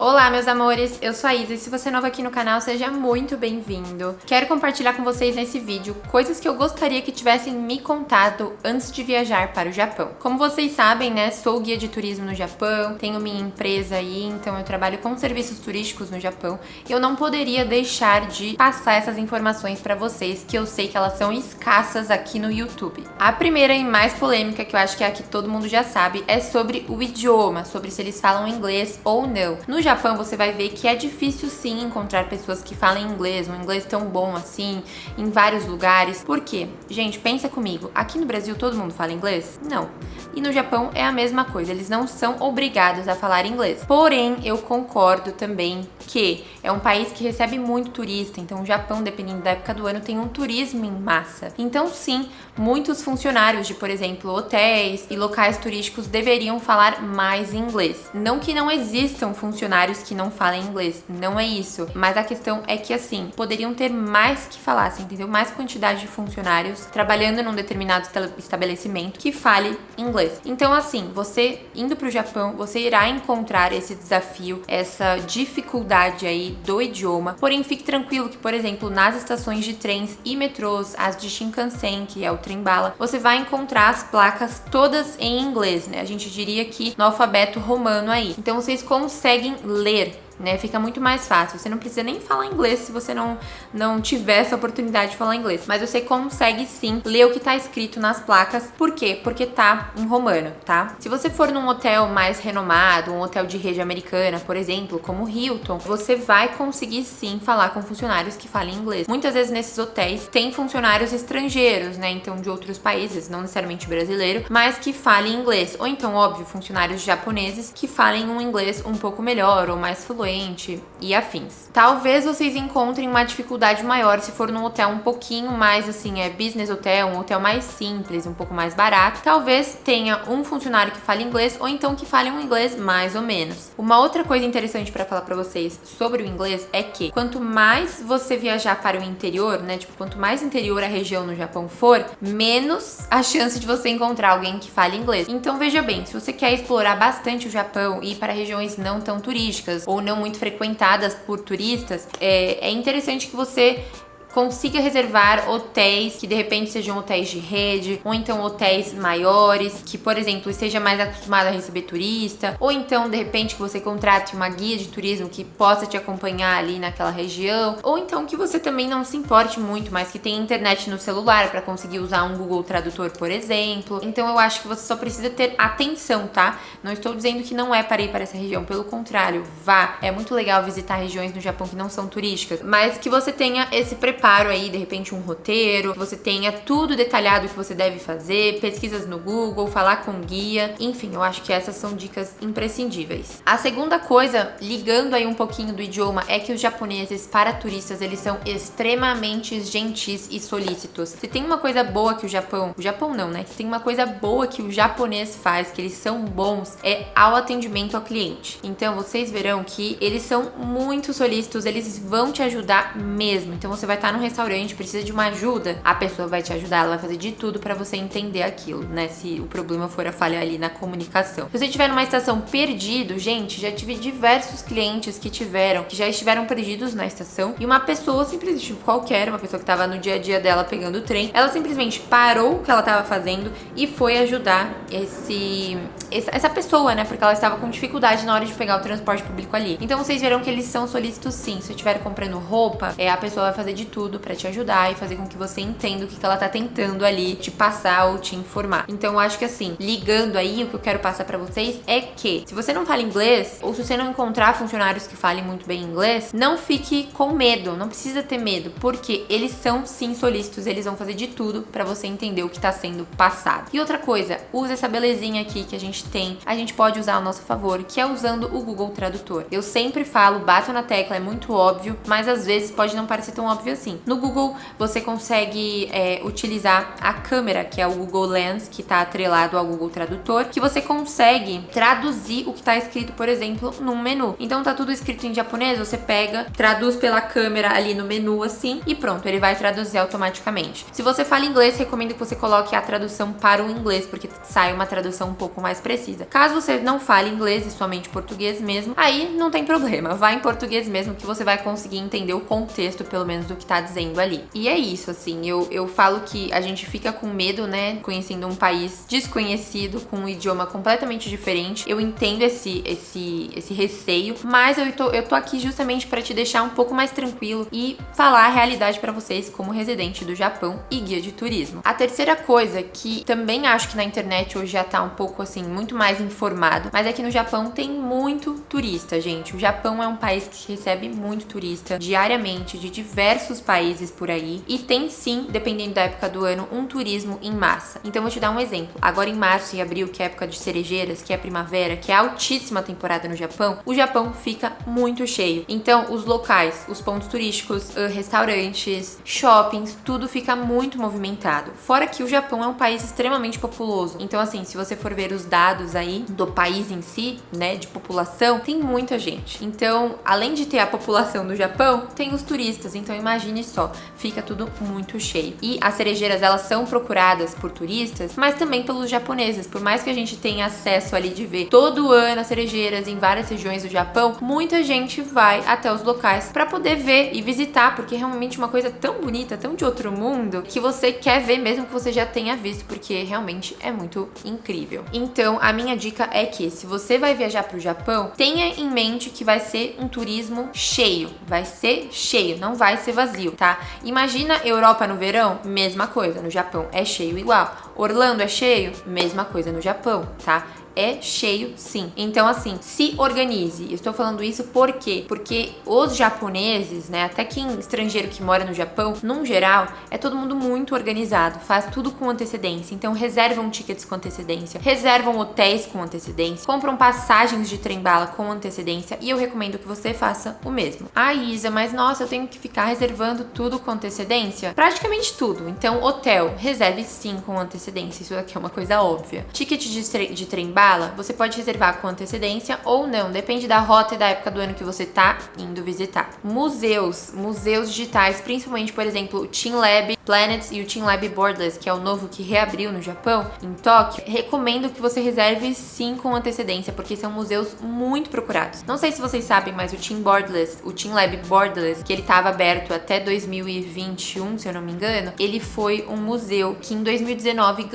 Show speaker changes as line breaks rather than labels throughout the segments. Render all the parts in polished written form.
Olá, meus amores, eu sou a Isa e se você é novo aqui no canal, seja muito bem-vindo. Quero compartilhar com vocês nesse vídeo coisas que eu gostaria que tivessem me contado antes de viajar para o Japão. Como vocês sabem, né, sou guia de turismo no Japão, tenho minha empresa aí, então eu trabalho com serviços turísticos no Japão e eu não poderia deixar de passar essas informações para vocês, que eu sei que elas são escassas aqui no YouTube. A primeira e mais polêmica, que eu acho que é a que todo mundo já sabe, é sobre o idioma, sobre se eles falam inglês ou não. No Japão você vai ver que é difícil sim encontrar pessoas que falem inglês, um inglês tão bom assim, em vários lugares. Por quê? Gente, pensa comigo, aqui no Brasil todo mundo fala inglês? Não. E no Japão é a mesma coisa, eles não são obrigados a falar inglês. Porém, eu concordo também que é um país que recebe muito turista, então o Japão, dependendo da época do ano, tem um turismo em massa. Então sim, muitos funcionários de, por exemplo, hotéis e locais turísticos deveriam falar mais inglês. Não que não existam funcionários que não falem inglês, não é isso. Mas a questão é que, assim, poderiam ter mais que falassem, entendeu? Mais quantidade de funcionários trabalhando num determinado estabelecimento que fale inglês. Então, assim, você indo pro Japão, você irá encontrar esse desafio, essa dificuldade aí do idioma. Porém, fique tranquilo que, por exemplo, nas estações de trens e metrôs, as de Shinkansen, que é o trem-bala, você vai encontrar as placas todas em inglês, né? A gente diria que no alfabeto romano aí. Então, vocês conseguem ler, né? Fica muito mais fácil. Você não precisa nem falar inglês se você não tiver essa oportunidade de falar inglês. Mas você consegue sim ler o que tá escrito nas placas. Por quê? Porque tá em romano, tá? Se você for num hotel mais renomado, um hotel de rede americana, por exemplo, como o Hilton, você vai conseguir sim falar com funcionários que falem inglês. Muitas vezes nesses hotéis tem funcionários estrangeiros, né? Então de outros países, não necessariamente brasileiro, mas que falem inglês. Ou então, óbvio, funcionários japoneses que falem um inglês um pouco melhor ou mais fluente e afins. Talvez vocês encontrem uma dificuldade maior se for num hotel um pouquinho mais assim, business hotel, um hotel mais simples, um pouco mais barato. Talvez tenha um funcionário que fale inglês ou então que fale um inglês mais ou menos. Uma outra coisa interessante para falar para vocês sobre o inglês é que quanto mais você viajar para o interior, né, tipo, quanto mais interior a região no Japão for, menos a chance de você encontrar alguém que fale inglês. Então veja bem, se você quer explorar bastante o Japão e ir para regiões não tão turísticas ou não muito frequentadas por turistas, é interessante que você consiga reservar hotéis que de repente sejam hotéis de rede, ou então hotéis maiores, que, por exemplo, esteja mais acostumado a receber turista, ou então, de repente, que você contrate uma guia de turismo que possa te acompanhar ali naquela região, ou então que você também não se importe muito, mas que tenha internet no celular para conseguir usar um Google Tradutor, por exemplo. Então eu acho que você só precisa ter atenção, tá? Não estou dizendo que não é para ir para essa região, pelo contrário, vá. É muito legal visitar regiões no Japão que não são turísticas, mas que você tenha esse preparo aí, de repente um roteiro, que você tenha tudo detalhado que você deve fazer, pesquisas no Google, falar com guia, enfim, eu acho que essas são dicas imprescindíveis. A segunda coisa, ligando aí um pouquinho do idioma, é que os japoneses para turistas, eles são extremamente gentis e solícitos. Se tem uma coisa boa que o Japão não, né? Se tem uma coisa boa que o japonês faz, que eles são bons, é ao atendimento ao cliente. Então vocês verão que eles são muito solícitos, eles vão te ajudar mesmo. Então você vai estar no restaurante, precisa de uma ajuda, a pessoa vai te ajudar, ela vai fazer de tudo pra você entender aquilo, né? Se o problema for a falha ali na comunicação. Se você estiver numa estação perdido, gente, já tive diversos clientes que já estiveram perdidos na estação e uma pessoa simplesmente, tipo, qualquer, uma pessoa que tava no dia a dia dela pegando o trem, ela simplesmente parou o que ela tava fazendo e foi ajudar essa pessoa, né? Porque ela estava com dificuldade na hora de pegar o transporte público ali. Então vocês verão que eles são solícitos sim. Se você estiver comprando roupa, a pessoa vai fazer de tudo pra te ajudar e fazer com que você entenda o que ela tá tentando ali te passar ou te informar. Então eu acho que assim, ligando aí, o que eu quero passar pra vocês é que se você não fala inglês, ou se você não encontrar funcionários que falem muito bem inglês, não fique com medo, não precisa ter medo, porque eles são sim solícitos, eles vão fazer de tudo pra você entender o que tá sendo passado. E outra coisa, usa essa belezinha aqui que a gente pode usar ao nosso favor, que é usando o Google Tradutor. Eu sempre falo, bato na tecla, é muito óbvio, mas às vezes pode não parecer tão óbvio assim. assim. No Google, você consegue utilizar a câmera, que é o Google Lens, que tá atrelado ao Google Tradutor, que você consegue traduzir o que tá escrito, por exemplo, num menu. Então tá tudo escrito em japonês, você pega, traduz pela câmera ali no menu assim e pronto, ele vai traduzir automaticamente. Se você fala inglês, recomendo que você coloque a tradução para o inglês, porque sai uma tradução um pouco mais precisa. Caso você não fale inglês e somente português mesmo, aí não tem problema, vai em português mesmo que você vai conseguir entender o contexto, pelo menos, do que tá dizendo ali. E é isso, assim, eu falo que a gente fica com medo, né, conhecendo um país desconhecido, com um idioma completamente diferente. Eu entendo esse receio, mas eu tô aqui justamente para te deixar um pouco mais tranquilo e falar a realidade para vocês como residente do Japão e guia de turismo. A terceira coisa que também acho que na internet hoje já tá um pouco assim, muito mais informado, mas é que no Japão tem muito turista, gente. O Japão é um país que recebe muito turista diariamente de diversos países por aí e tem sim, dependendo da época do ano, um turismo em massa. Então vou te dar um exemplo. Agora em março e abril, que é a época de cerejeiras, que é a primavera, que é a altíssima temporada no Japão, o Japão fica muito cheio. Então os locais, os pontos turísticos, restaurantes, shoppings, tudo fica muito movimentado. Fora que o Japão é um país extremamente populoso. Então assim, se você for ver os dados aí do país em si, né, de população, tem muita gente. Então, além de ter a população do Japão, tem os turistas. Então imagine só, fica tudo muito cheio. E as cerejeiras, elas são procuradas por turistas, mas também pelos japoneses. Por mais que a gente tenha acesso ali de ver todo ano as cerejeiras em várias regiões do Japão, muita gente vai até os locais para poder ver e visitar, porque é realmente uma coisa tão bonita, tão de outro mundo, que você quer ver mesmo que você já tenha visto, porque realmente é muito incrível. Então, a minha dica é que se você vai viajar para o Japão, tenha em mente que vai ser um turismo cheio, vai ser cheio, não vai ser vazio, tá? Imagina Europa no verão, mesma coisa, no Japão é cheio igual. Orlando é cheio, mesma coisa no Japão, tá? É cheio sim. Então assim, se organize. Eu estou falando isso por quê? Porque os japoneses, né, até quem estrangeiro que mora no Japão, num geral, é todo mundo muito organizado, faz tudo com antecedência. Então reservam tickets com antecedência, reservam hotéis com antecedência, compram passagens de trem-bala com antecedência e eu recomendo que você faça o mesmo. Ah, Isa, mas nossa, eu tenho que ficar reservando tudo com antecedência? Praticamente tudo. Então hotel, reserve sim com antecedência, isso aqui é uma coisa óbvia. Ticket de trem-bala, você pode reservar com antecedência ou não, depende da rota e da época do ano que você tá indo visitar. Museus digitais, principalmente, por exemplo, o TeamLab Planets e o TeamLab Borderless, que é o novo que reabriu no Japão, em Tóquio, recomendo que você reserve sim com antecedência, porque são museus muito procurados. Não sei se vocês sabem, mas o TeamLab Borderless, que ele estava aberto até 2021, se eu não me engano, ele foi um museu que em 2019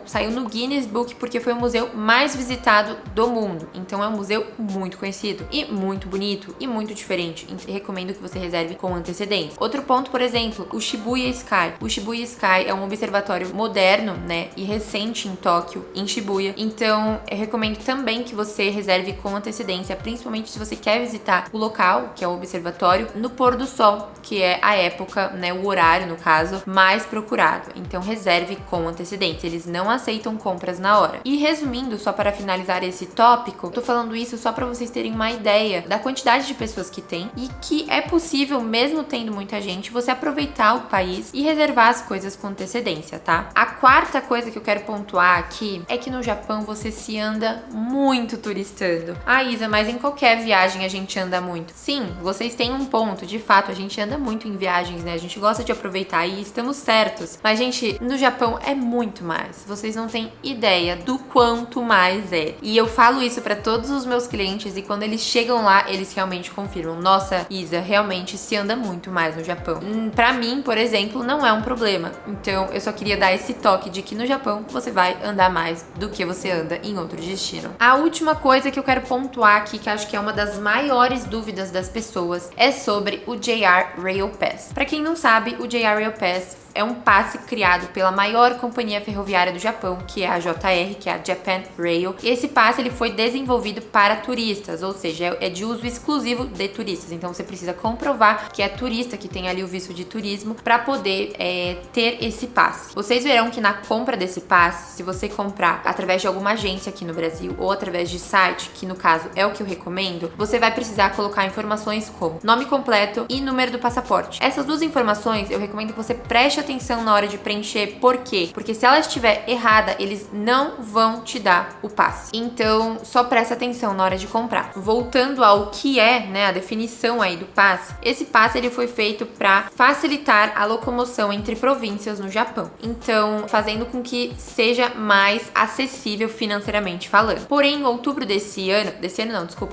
saiu no Guinness Book, porque foi o museu mais visitado do mundo. Então é um museu muito conhecido e muito bonito e muito diferente. Recomendo que você reserve com antecedência. Outro ponto, por exemplo, o Shibuya Sky. O Shibuya Sky é um observatório moderno, né, e recente em Tóquio, em Shibuya. Então eu recomendo também que você reserve com antecedência, principalmente se você quer visitar o local, que é o observatório, no pôr do sol, que é a época, né, o horário, no caso, mais procurado. Então reserve com antecedência. Eles não aceitam compras na hora. E resumindo, só para finalizar esse tópico, tô falando isso só para vocês terem uma ideia da quantidade de pessoas que tem e que é possível, mesmo tendo muita gente, você aproveitar o país e reservar as coisas com antecedência, tá? A quarta coisa que eu quero pontuar aqui é que no Japão você se anda muito turistando. Ah, Isa, mas em qualquer viagem a gente anda muito. Sim, vocês têm um ponto, de fato, a gente anda muito em viagens, né? A gente gosta de aproveitar e estamos certos. Mas, gente, no Japão é muito mais. Vocês não têm ideia do quanto mais é. E eu falo isso pra todos os meus clientes e quando eles chegam lá, eles realmente confirmam. Nossa, Isa, realmente se anda muito mais no Japão. Pra mim, por exemplo, não é um problema. Então, eu só queria dar esse toque de que no Japão você vai andar mais do que você anda em outro destino. A última coisa que eu quero pontuar aqui, que acho que é uma das maiores dúvidas das pessoas, é sobre o JR Rail Pass. Pra quem não sabe, o JR Rail Pass é um passe criado pela maior companhia ferroviária do Japão, que é a JR, que é a Japan Rail. Rail. Esse passe ele foi desenvolvido para turistas, ou seja, é de uso exclusivo de turistas. Então você precisa comprovar que é turista, que tem ali o visto de turismo, para poder ter esse passe. Vocês verão que na compra desse passe, se você comprar através de alguma agência aqui no Brasil ou através de site, que no caso é o que eu recomendo, você vai precisar colocar informações como nome completo e número do passaporte. Essas duas informações eu recomendo que você preste atenção na hora de preencher. Por quê? Porque se ela estiver errada, eles não vão te dar o passe. Então, só presta atenção na hora de comprar. Voltando ao que é, né, a definição aí do passe, esse passe ele foi feito para facilitar a locomoção entre províncias no Japão. Então, fazendo com que seja mais acessível financeiramente falando. Porém, em outubro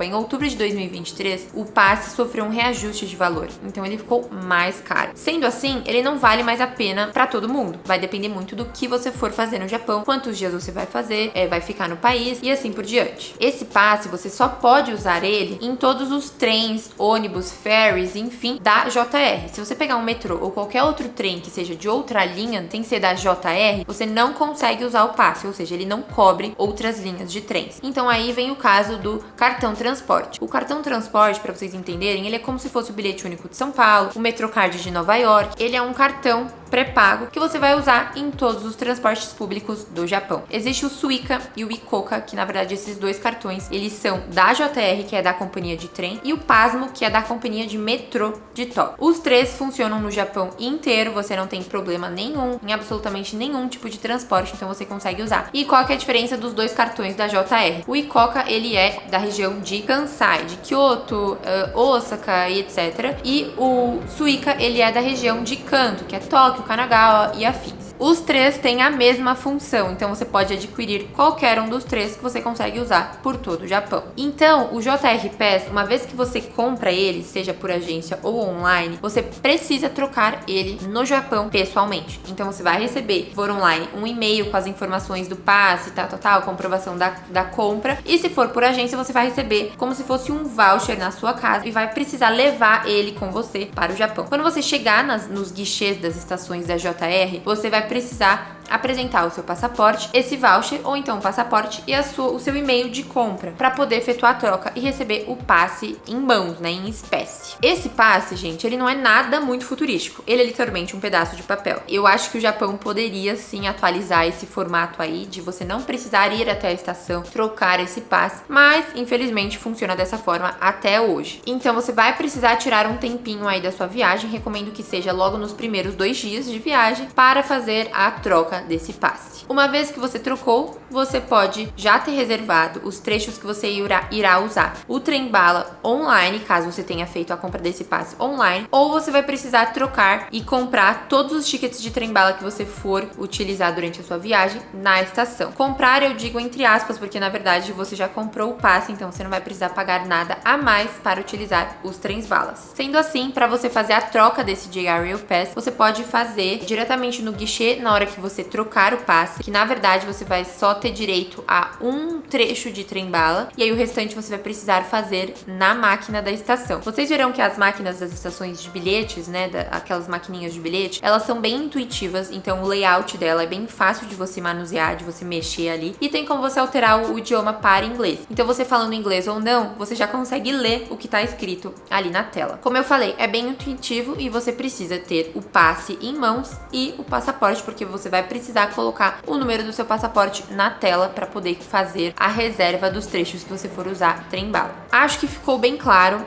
em outubro de 2023, o passe sofreu um reajuste de valor. Então, ele ficou mais caro. Sendo assim, ele não vale mais a pena para todo mundo. Vai depender muito do que você for fazer no Japão, quantos dias você vai fazer, vai ficar no país e assim por diante. Esse passe, você só pode usar ele em todos os trens, ônibus, ferries, enfim, da JR. Se você pegar um metrô ou qualquer outro trem que seja de outra linha, tem que ser da JR, você não consegue usar o passe, ou seja, ele não cobre outras linhas de trens. Então aí vem o caso do cartão transporte. O cartão transporte, para vocês entenderem, ele é como se fosse o bilhete único de São Paulo, o Metrocard de Nova York. Ele é um cartão pré-pago que você vai usar em todos os transportes públicos do Japão. Existe o Suica e o Ikoka, que na verdade esses dois cartões, eles são da JR, que é da companhia de trem, e o Pasmo, que é da companhia de metrô de Tóquio. Os três funcionam no Japão inteiro, você não tem problema nenhum, em absolutamente nenhum tipo de transporte, então você consegue usar. E qual que é a diferença dos dois cartões da JR? O Ikoka, ele é da região de Kansai, de Kyoto, Osaka e etc. E o Suica, ele é da região de Kanto, que é Tóquio, Kanagawa e afins. Os três têm a mesma função, então você pode adquirir qualquer um dos três que você consegue usar por todo o Japão. Então, o JR Pass, uma vez que você compra ele, seja por agência ou online, você precisa trocar ele no Japão pessoalmente. Então, você vai receber, se for online, um e-mail com as informações do passe, comprovação da compra. E se for por agência, você vai receber como se fosse um voucher na sua casa e vai precisar levar ele com você para o Japão. Quando você chegar nos guichês das estações da JR, você vai precisar apresentar o seu passaporte, esse voucher ou então o passaporte e o seu e-mail de compra para poder efetuar a troca e receber o passe em mãos, né, em espécie. Esse passe, gente, ele não é nada muito futurístico, ele é literalmente um pedaço de papel. Eu acho que o Japão poderia sim atualizar esse formato aí de você não precisar ir até a estação trocar esse passe, mas infelizmente funciona dessa forma até hoje. Então você vai precisar tirar um tempinho aí da sua viagem, recomendo que seja logo nos primeiros 2 dias de viagem para fazer a troca desse passe. Uma vez que você trocou, você pode já ter reservado os trechos que você irá usar. O trem-bala online, caso você tenha feito a compra desse passe online, ou você vai precisar trocar e comprar todos os tickets de trem-bala que você for utilizar durante a sua viagem na estação. Comprar eu digo entre aspas, porque na verdade você já comprou o passe, então você não vai precisar pagar nada a mais para utilizar os trens-balas. Sendo assim, para você fazer a troca desse JR Rail Pass, você pode fazer diretamente no guichê na hora que você trocar o passe, que na verdade você vai só ter direito a um trecho de trem-bala e aí o restante você vai precisar fazer na máquina da estação. Vocês verão que as máquinas das estações de bilhetes, né, aquelas maquininhas de bilhete, elas são bem intuitivas, então o layout dela é bem fácil de você manusear, de você mexer ali e tem como você alterar o idioma para inglês. Então você falando inglês ou não, você já consegue ler o que está escrito ali na tela. Como eu falei, é bem intuitivo e você precisa ter o passe em mãos e o passaporte, porque você vai precisar colocar o número do seu passaporte na tela para poder fazer a reserva dos trechos que você for usar trem-bala. Acho que ficou bem claro.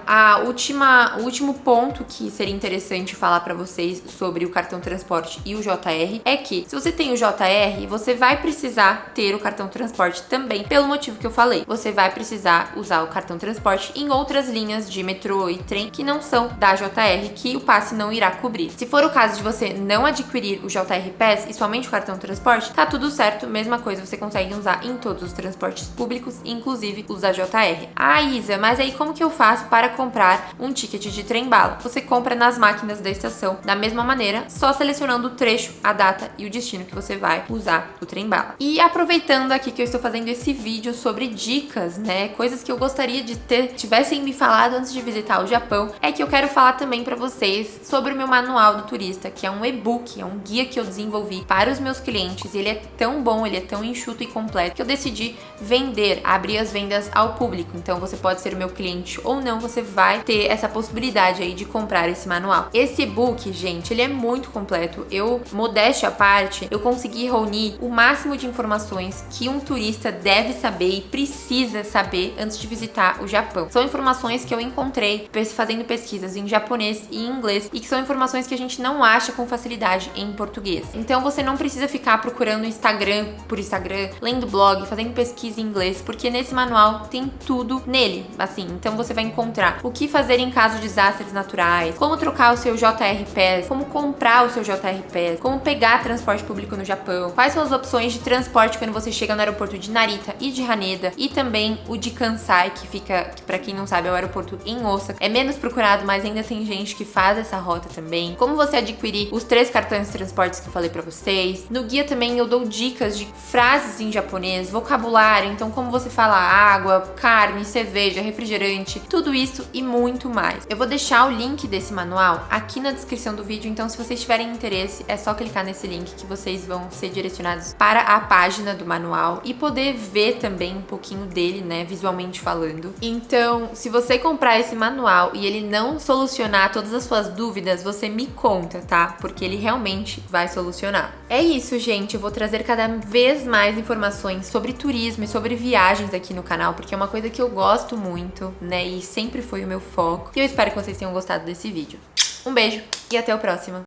O último ponto que seria interessante falar para vocês sobre o cartão transporte e o JR é que se você tem o JR, você vai precisar ter o cartão transporte também, pelo motivo que eu falei. Você vai precisar usar o cartão transporte em outras linhas de metrô e trem que não são da JR, que o passe não irá cobrir. Se for o caso de você não adquirir o JR Pass e somente o cartão transporte, tá tudo certo, mesma coisa você consegue usar em todos os transportes públicos, inclusive os da JR. Ah, Isa, mas aí como que eu faço para comprar um ticket de trem-bala? Você compra nas máquinas da estação da mesma maneira, só selecionando o trecho, a data e o destino que você vai usar o trem-bala. E aproveitando aqui que eu estou fazendo esse vídeo sobre dicas, né, coisas que eu gostaria de tivessem me falado antes de visitar o Japão, é que eu quero falar também para vocês sobre o meu manual do turista, que é um e-book, é um guia que eu desenvolvi para os meus meus clientes, ele é tão bom, ele é tão enxuto e completo, que eu decidi vender, abrir as vendas ao público. Então você pode ser meu cliente ou não, você vai ter essa possibilidade aí de comprar esse manual. Esse e-book, gente, ele é muito completo. Eu, modéstia à parte, eu consegui reunir o máximo de informações que um turista deve saber e precisa saber antes de visitar o Japão. São informações que eu encontrei fazendo pesquisas em japonês e em inglês e que são informações que a gente não acha com facilidade em português. Então você não precisa ficar procurando Instagram por Instagram, lendo blog, fazendo pesquisa em inglês, porque nesse manual tem tudo nele, assim. Então você vai encontrar o que fazer em caso de desastres naturais, como trocar o seu JR Pass, como comprar o seu JR Pass, como pegar transporte público no Japão, quais são as opções de transporte quando você chega no aeroporto de Narita e de Haneda, e também o de Kansai, que fica, que pra quem não sabe, é o aeroporto em Osaka. É menos procurado, mas ainda tem gente que faz essa rota também. Como você adquirir os 3 cartões de transportes que eu falei pra vocês. No guia também eu dou dicas de frases em japonês, vocabulário, então como você fala água, carne, cerveja, refrigerante, tudo isso e muito mais. Eu vou deixar o link desse manual aqui na descrição do vídeo, então se vocês tiverem interesse, é só clicar nesse link que vocês vão ser direcionados para a página do manual e poder ver também um pouquinho dele, né, visualmente falando. Então, se você comprar esse manual e ele não solucionar todas as suas dúvidas, você me conta, tá? Porque ele realmente vai solucionar. É isso, gente. Eu vou trazer cada vez mais informações sobre turismo e sobre viagens aqui no canal, porque é uma coisa que eu gosto muito, né? E sempre foi o meu foco. E eu espero que vocês tenham gostado desse vídeo. Um beijo e até o próximo.